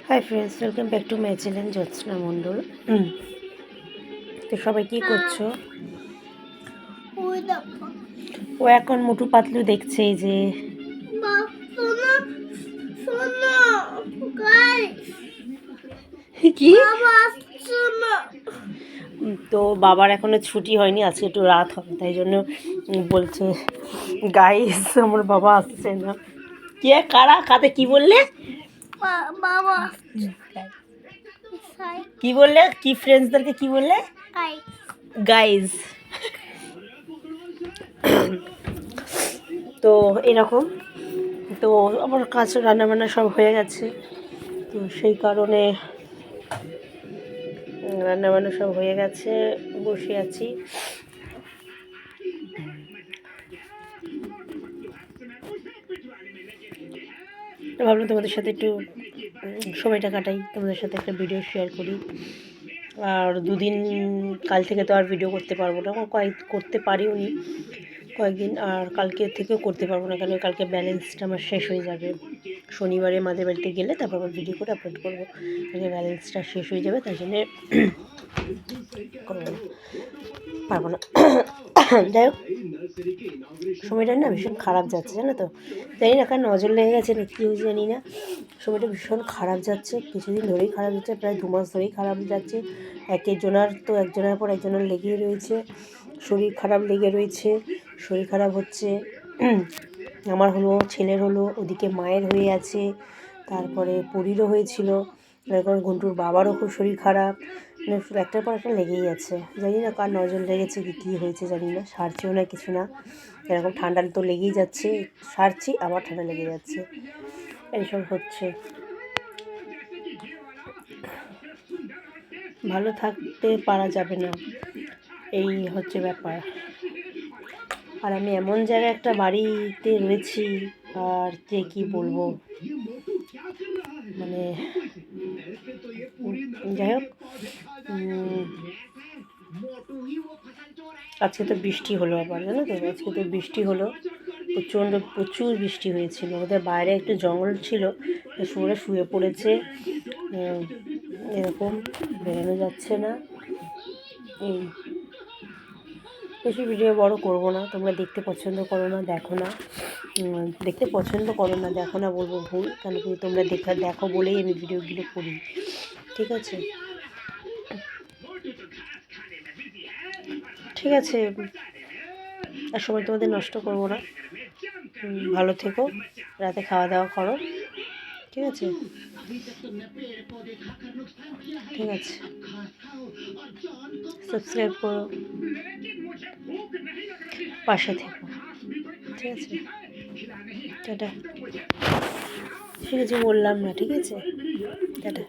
High friends, welcome back to my channel Jyotsna Mondal. তো সবাই কী করছো? ও এখন মোটু পাতলু দেখছে এই যে। কি তো বাবার এখনো ছুটি হয়নি, আজকে একটু রাত হবে, তাই জন্য বলছে গাইস আমার বাবা আসছে না। কে কারা খাতে কি বললে? বাবা কি বললে? কি ফ্রেন্ডসদেরকে কি বললে? গাইজ। তো এরকম তো আমার কাছে রান্নাবান্না সব হয়ে গেছে, তো সেই কারণে রান্নাবান্না সব হয়ে গেছে, বসে আছি। ভাবলাম তোমাদের সাথে একটু সময়টা কাটাই, তোমাদের সাথে একটা ভিডিও শেয়ার করি। আর দুদিন কাল থেকে তো আর ভিডিও করতে পারবো না, করতে পারিও নি কয়েকদিন, আর কালকে থেকেও করতে পারবো না, কারণ কালকে ব্যালেন্সটা আমার শেষ হয়ে যাবে। শনিবারে মাদের বাড়িতে গেলে তারপর আবার ভিডিও করে আপলোড করবো, কালকে ব্যালেন্সটা শেষ হয়ে যাবে, তাই জন্যে করবো না, পারবো না। যাই হোক, সময়টা না ভীষণ খারাপ যাচ্ছে, জানো তো। জানি না কার নজর লেগে গেছে না কি হয়েছে জানি না, সময়টা ভীষণ খারাপ যাচ্ছে, কিছুদিন ধরেই খারাপ যাচ্ছে, প্রায় 2 মাস ধরেই খারাপ যাচ্ছে। একজনের পর একজনের লেগেই রয়েছে, শরীর খারাপ লেগে রয়েছে, শরীর খারাপ হচ্ছে। আমার হলো, ছেলের হলো, ওদিকে মায়ের হয়ে আছে, তারপরে পরীরও হয়েছিল, তারপর গুন্টুর বাবারও খুব শরীর খারাপ, মানে একটার পর একটা লেগেই আছে। জানি না কার নজর লেগেছে কি কী হয়েছে জানি না, সারছেও না কিছু না, এরকম ঠান্ডা তো লেগেই যাচ্ছে, সারছি আবার ঠান্ডা লেগে যাচ্ছে, এইসব হচ্ছে। ভালো থাকতে পারা যাবে না, এই হচ্ছে ব্যাপার। আর আমি এমন জায়গায় একটা বাড়িতে রয়েছি, আর যে কী বলবো, মানে যাই হোক, আজকে তো বৃষ্টি হলো আবার, জানো তো, আজকে তো বৃষ্টি হলো, প্রচুর বৃষ্টি হয়েছিল। ওদের বাইরে একটু জঙ্গল ছিল, শুয়ে পড়েছে, এরকম বেরোনো যাচ্ছে না। এই বেশি ভিডিও বড় করব না, তোমরা দেখতে পছন্দ করো না, দেখো না, দেখতে পছন্দ করো না, দেখো না বলবো ভুল, কেন কি তোমরা দেখো বলেই আমি ভিডিওগুলো করি, ঠিক আছে? ঠিক আছে, আর সময় তোমাদের নষ্ট করব না, ভালো থেকো, রাতে খাওয়া দাওয়া করো, ঠিক আছে? ঠিক আছে, সাবস্ক্রাইব করো, পাশে থেকো, ঠিক আছে? টাটা। ঠিক আছে, বললাম না, ঠিক আছে? টাটা।